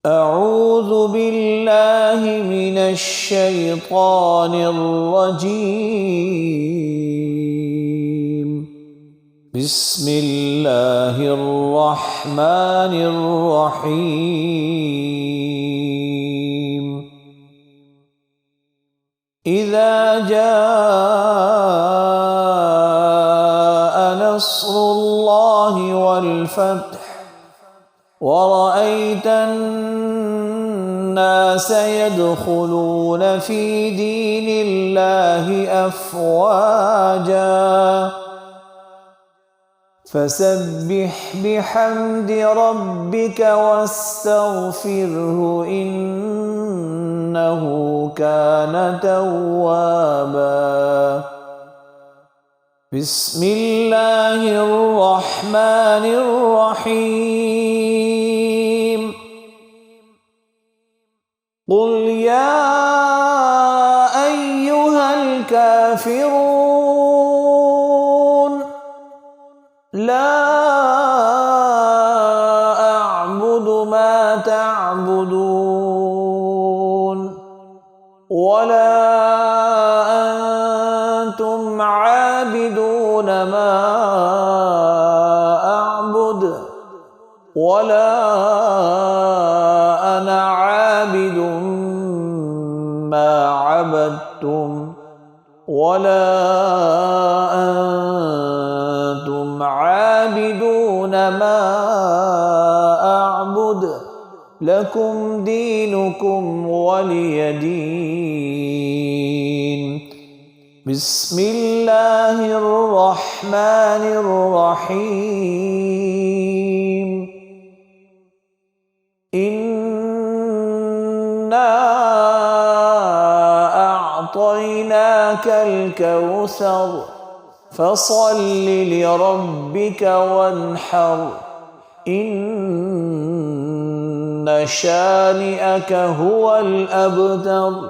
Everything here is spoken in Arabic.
أعوذ بالله من الشيطان الرجيم. بسم الله الرحمن الرحيم. إذا جاء نصر الله والفتح ورأيت الناس يدخلون في دين الله أفواجا فسبح بحمد ربك واستغفره إنه كان توابا. بسم الله الرحمن الرحيم. قل يا أيها الكافرون لا أعبد ما تعبدون ولا أنتم عابدون ما أعبد ولا أنا عابد ما عبدتم ولا أنتم عابدون ما أعبد لكم دينكم ولي دين. بسم الله الرحمن الرحيم. إنا أعطيناك الكوثر فصل لربك وانحر إن شانئك هو الأبتر.